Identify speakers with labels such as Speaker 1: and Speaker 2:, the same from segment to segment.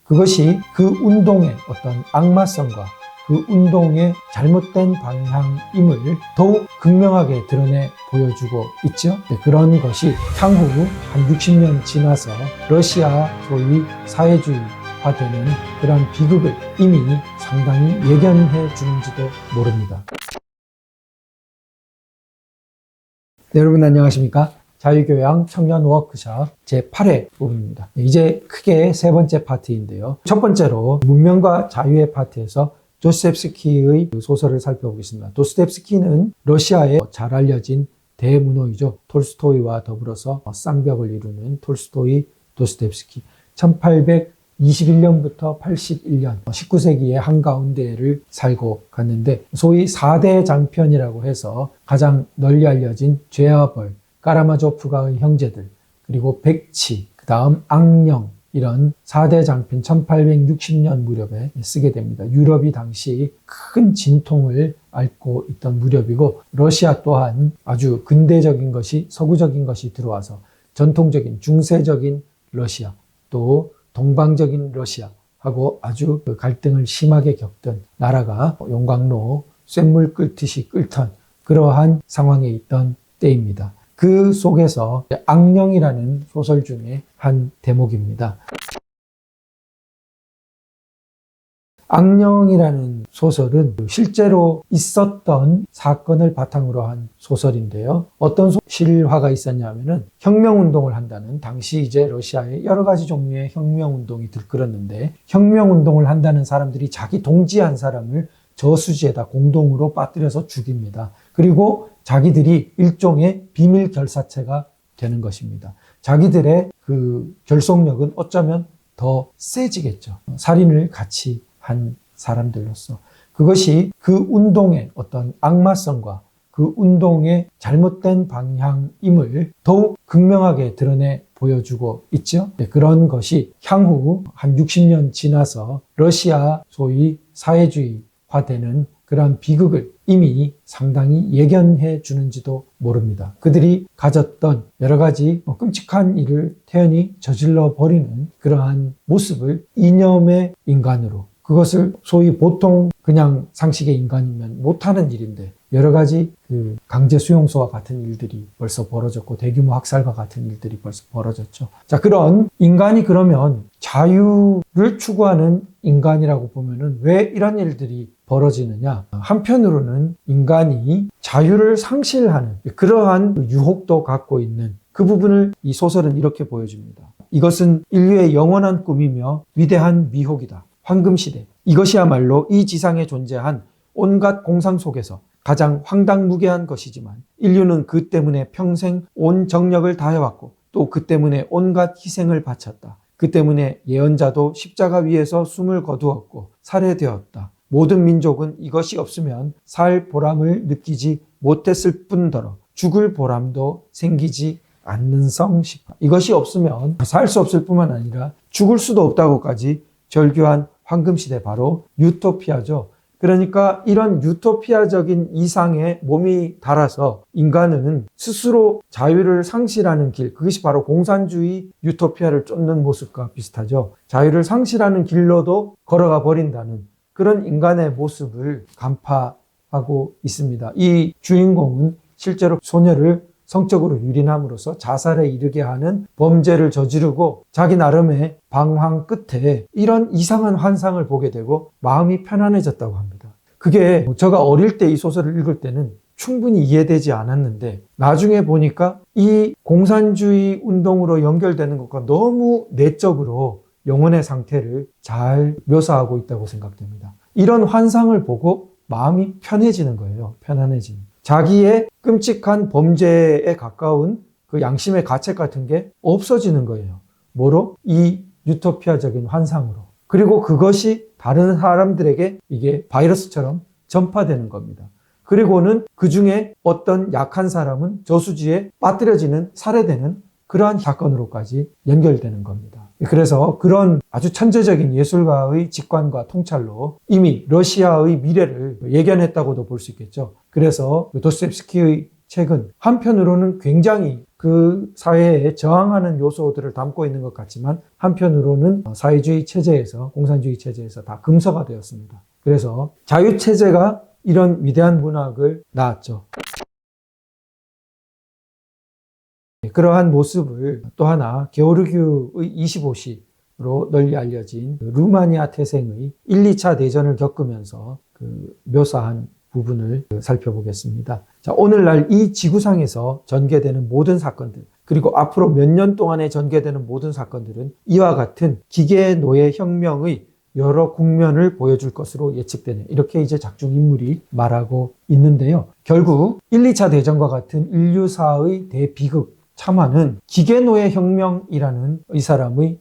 Speaker 1: 그것이 그 운동의 어떤 악마성과 그 운동의 잘못된 방향임을 더욱 극명하게 드러내 보여주고 있죠. 그런 것이 향후 한 60년 지나서 러시아 소위 사회주의화되는 그런 비극을 이미 상당히 예견해 주는지도 모릅니다. 네, 여러분 안녕하십니까? 자유교양 청년 워크숍 제8회 부분입니다. 이제 크게 세 번째 파트인데요. 첫 번째로 문명과 자유의 파트에서 도스토옙스키의 소설을 살펴보겠습니다. 도스토옙스키는 러시아의 잘 알려진 대문호이죠. 톨스토이와 더불어서 쌍벽을 이루는 톨스토이, 도스토옙스키. 1821년부터 81년, 19세기의 한가운데를 살고 갔는데 소위 4대 장편이라고 해서 가장 널리 알려진 죄와 벌, 까라마조프가의 형제들, 그리고 백치, 그 다음 악령, 이런 4대 장편 1860년 무렵에 쓰게 됩니다. 유럽이 당시 큰 진통을 앓고 있던 무렵이고 러시아 또한 아주 근대적인 것이 서구적인 것이 들어와서 전통적인 중세적인 러시아 또 동방적인 러시아하고 아주 갈등을 심하게 겪던 나라가 용광로 쇳물 끓듯이 끓던 그러한 상황에 있던 때입니다. 그 속에서 악령이라는 소설 중에 한 대목입니다. 악령이라는 소설은 실제로 있었던 사건을 바탕으로 한 소설인데요. 어떤 실화가 있었냐면은 혁명운동을 한다는 당시 이제 러시아에 여러 가지 종류의 혁명운동이 들끓었는데 혁명운동을 한다는 사람들이 자기 동지한 사람을 저수지에다 공동으로 빠뜨려서 죽입니다. 그리고 자기들이 일종의 비밀 결사체가 되는 것입니다. 자기들의 그 결속력은 어쩌면 더 세지겠죠. 살인을 같이 한 사람들로서. 그것이 그 운동의 어떤 악마성과 그 운동의 잘못된 방향임을 더욱 극명하게 드러내 보여주고 있죠. 그런 것이 향후 한 60년 지나서 러시아 소위 사회주의화되는 그러한 비극을 이미 상당히 예견해 주는지도 모릅니다. 그들이 가졌던 여러 가지 끔찍한 일을 태연히 저질러 버리는 그러한 모습을 이념의 인간으로, 그것을 소위 보통 그냥 상식의 인간이면 못하는 일인데 여러 가지 그 강제 수용소와 같은 일들이 벌써 벌어졌고 대규모 학살과 같은 일들이 벌써 벌어졌죠. 자, 그런 인간이 그러면 자유를 추구하는 인간이라고 보면은 왜 이런 일들이 벌어지느냐? 한편으로는 인간이 자유를 상실하는 그러한 유혹도 갖고 있는 그 부분을 이 소설은 이렇게 보여줍니다. 이것은 인류의 영원한 꿈이며 위대한 미혹이다. 황금시대. 이것이야말로 이 지상에 존재한 온갖 공상 속에서 가장 황당무계한 것이지만 인류는 그 때문에 평생 온 정력을 다해왔고 또 그 때문에 온갖 희생을 바쳤다. 그 때문에 예언자도 십자가 위에서 숨을 거두었고 살해되었다. 모든 민족은 이것이 없으면 살 보람을 느끼지 못했을 뿐더러 죽을 보람도 생기지 않는성 싶다. 이것이 없으면 살 수 없을 뿐만 아니라 죽을 수도 없다고까지 절규한 황금시대, 바로 유토피아죠. 그러니까 이런 유토피아적인 이상에 몸이 달아서 인간은 스스로 자유를 상실하는 길, 그것이 바로 공산주의 유토피아를 쫓는 모습과 비슷하죠. 자유를 상실하는 길로도 걸어가 버린다는 그런 인간의 모습을 간파하고 있습니다. 이 주인공은 실제로 소녀를 성적으로 유린함으로써 자살에 이르게 하는 범죄를 저지르고 자기 나름의 방황 끝에 이런 이상한 환상을 보게 되고 마음이 편안해졌다고 합니다. 그게 제가 어릴 때 이 소설을 읽을 때는 충분히 이해되지 않았는데 나중에 보니까 이 공산주의 운동으로 연결되는 것과 너무 내적으로 영혼의 상태를 잘 묘사하고 있다고 생각됩니다. 이런 환상을 보고 마음이 편해지는 거예요. 편안해지는. 자기의 끔찍한 범죄에 가까운 그 양심의 가책 같은 게 없어지는 거예요. 뭐로? 이 유토피아적인 환상으로. 그리고 그것이 다른 사람들에게 이게 바이러스처럼 전파되는 겁니다. 그리고는 그 중에 어떤 약한 사람은 저수지에 빠뜨려지는, 살해되는 그러한 사건으로까지 연결되는 겁니다. 그래서 그런 아주 천재적인 예술가의 직관과 통찰로 이미 러시아의 미래를 예견했다고도 볼 수 있겠죠. 그래서 도스토옙스키의 책은 한편으로는 굉장히 그 사회에 저항하는 요소들을 담고 있는 것 같지만 한편으로는 사회주의 체제에서, 공산주의 체제에서 다 금서가 되었습니다. 그래서 자유체제가 이런 위대한 문학을 낳았죠. 그러한 모습을 또 하나 게오르기우의 25시로 널리 알려진 루마니아 태생의 1, 2차 대전을 겪으면서 묘사한 부분을 살펴보겠습니다. 자, 오늘날 이 지구상에서 전개되는 모든 사건들, 그리고 앞으로 몇 년 동안에 전개되는 모든 사건들은 이와 같은 기계 노예 혁명의 여러 국면을 보여줄 것으로 예측되네. 이렇게 이제 작중 인물이 말하고 있는데요. 결국 1, 2차 대전과 같은 인류사의 대비극 참화는 기계노예 혁명이라는 이 사람의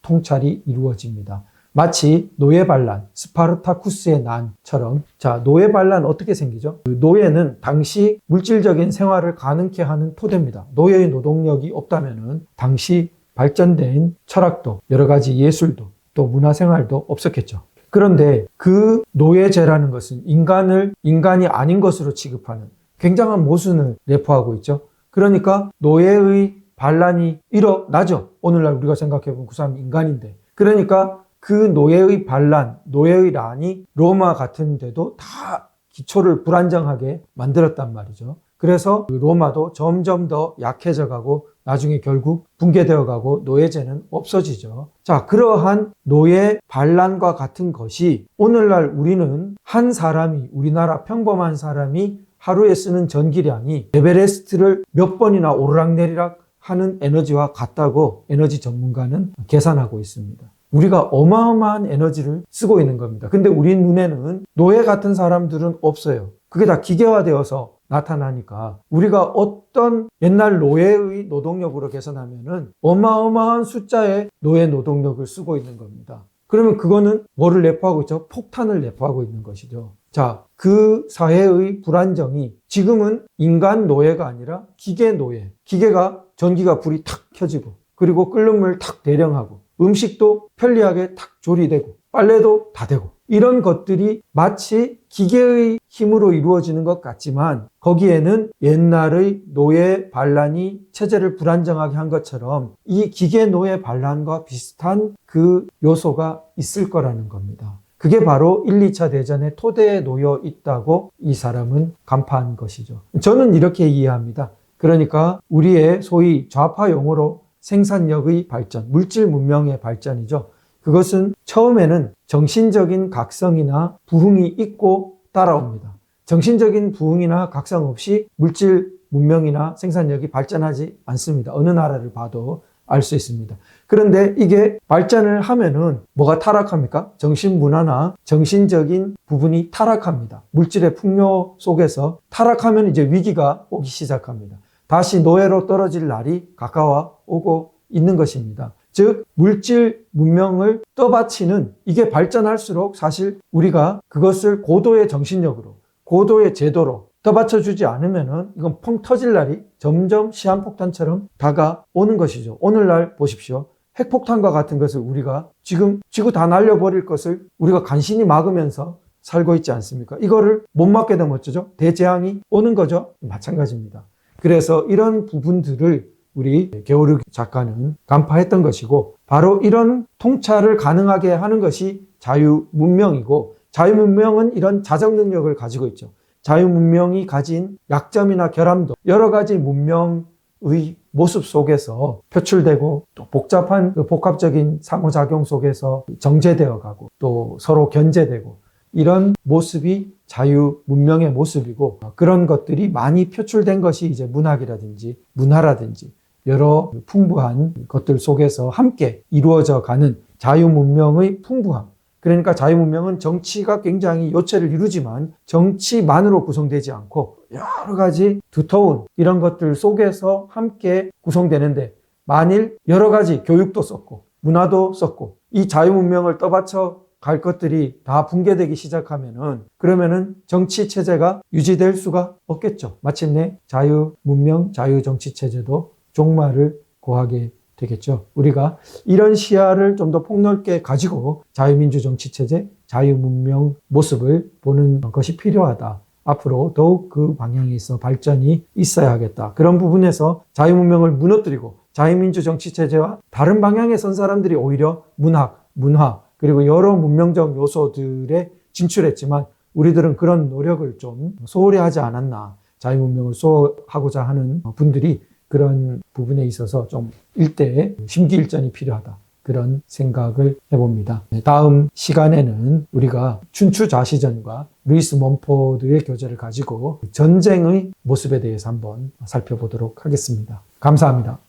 Speaker 1: 통찰이 이루어집니다. 마치 노예 반란, 스파르타쿠스의 난처럼. 자, 노예 반란 어떻게 생기죠? 노예는 당시 물질적인 생활을 가능케 하는 토대입니다. 노예의 노동력이 없다면은 당시 발전된 철학도, 여러 가지 예술도, 또 문화생활도 없었겠죠. 그런데 그 노예제라는 것은 인간이 아닌 것으로 취급하는 굉장한 모순을 내포하고 있죠. 그러니까 노예의 반란이 일어나죠. 오늘날 우리가 생각해보면 그 사람이 인간인데. 그러니까 그 노예의 반란, 노예의 난이 로마 같은 데도 다 기초를 불안정하게 만들었단 말이죠. 그래서 로마도 점점 더 약해져 가고 나중에 결국 붕괴되어 가고 노예제는 없어지죠. 자, 그러한 노예 반란과 같은 것이 오늘날 우리는 한 사람이, 우리나라 평범한 사람이 하루에 쓰는 전기량이 에베레스트를 몇 번이나 오르락내리락 하는 에너지와 같다고 에너지 전문가는 계산하고 있습니다. 우리가 어마어마한 에너지를 쓰고 있는 겁니다. 근데 우리 눈에는 노예 같은 사람들은 없어요. 그게 다 기계화되어서 나타나니까 우리가 어떤 옛날 노예의 노동력으로 계산하면은 어마어마한 숫자의 노예 노동력을 쓰고 있는 겁니다. 그러면 그거는 뭐를 내포하고 있죠? 폭탄을 내포하고 있는 것이죠. 자, 그 사회의 불안정이 지금은 인간 노예가 아니라 기계 노예. 기계가 전기가 불이 탁 켜지고 그리고 끓는 물 탁 대령하고 음식도 편리하게 탁 조리되고 빨래도 다 되고 이런 것들이 마치 기계의 힘으로 이루어지는 것 같지만 거기에는 옛날의 노예 반란이 체제를 불안정하게 한 것처럼 이 기계 노예 반란과 비슷한 그 요소가 있을 거라는 겁니다. 그게 바로 1, 2차 대전의 토대에 놓여 있다고 이 사람은 간파한 것이죠. 저는 이렇게 이해합니다. 그러니까 우리의 소위 좌파 용어로 생산력의 발전, 물질 문명의 발전이죠. 그것은 처음에는 정신적인 각성이나 부흥이 있고 따라옵니다. 정신적인 부흥이나 각성 없이 물질 문명이나 생산력이 발전하지 않습니다. 어느 나라를 봐도 알 수 있습니다. 그런데 이게 발전을 하면은 뭐가 타락합니까? 정신 문화나 정신적인 부분이 타락합니다. 물질의 풍요 속에서 타락하면 이제 위기가 오기 시작합니다. 다시 노예로 떨어질 날이 가까워 오고 있는 것입니다. 즉 물질 문명을 떠받치는 이게 발전할수록 사실 우리가 그것을 고도의 정신력으로 고도의 제도로 떠받쳐주지 않으면은 이건 펑 터질 날이 점점 시한폭탄처럼 다가오는 것이죠. 오늘날 보십시오. 핵폭탄과 같은 것을 우리가 지금 지구 다 날려버릴 것을 우리가 간신히 막으면서 살고 있지 않습니까? 이거를 못 막게 되면 어쩌죠? 대재앙이 오는 거죠. 마찬가지입니다. 그래서 이런 부분들을 우리 게오르기 작가는 간파했던 것이고 바로 이런 통찰을 가능하게 하는 것이 자유문명이고 자유문명은 이런 자정 능력을 가지고 있죠. 자유문명이 가진 약점이나 결함도 여러 가지 문명의 모습 속에서 표출되고 또 복잡한 복합적인 상호작용 속에서 정제되어 가고 또 서로 견제되고 이런 모습이 자유문명의 모습이고 그런 것들이 많이 표출된 것이 이제 문학이라든지 문화라든지 여러 풍부한 것들 속에서 함께 이루어져 가는 자유문명의 풍부함. 그러니까 자유문명은 정치가 굉장히 요체를 이루지만 정치만으로 구성되지 않고 여러 가지 두터운 이런 것들 속에서 함께 구성되는데 만일 여러 가지 교육도 썼고 문화도 썼고 이 자유문명을 떠받쳐 갈 것들이 다 붕괴되기 시작하면은 그러면은 정치 체제가 유지될 수가 없겠죠. 마침내 자유문명, 자유정치 체제도 종말을 고하게 되겠죠. 우리가 이런 시야를 좀 더 폭넓게 가지고 자유민주 정치 체제, 자유문명 모습을 보는 것이 필요하다. 앞으로 더욱 그 방향에 있어 발전이 있어야 하겠다. 그런 부분에서 자유문명을 무너뜨리고 자유민주 정치체제와 다른 방향에 선 사람들이 오히려 문학, 문화 그리고 여러 문명적 요소들에 진출했지만 우리들은 그런 노력을 좀 소홀히 하지 않았나. 자유문명을 수호하고자 하는 분들이 그런 부분에 있어서 좀 일대의 심기일전이 필요하다. 그런 생각을 해봅니다. 다음 시간에는 우리가 춘추좌시전과 루이스 몬포드의 교재를 가지고 전쟁의 모습에 대해서 한번 살펴보도록 하겠습니다. 감사합니다.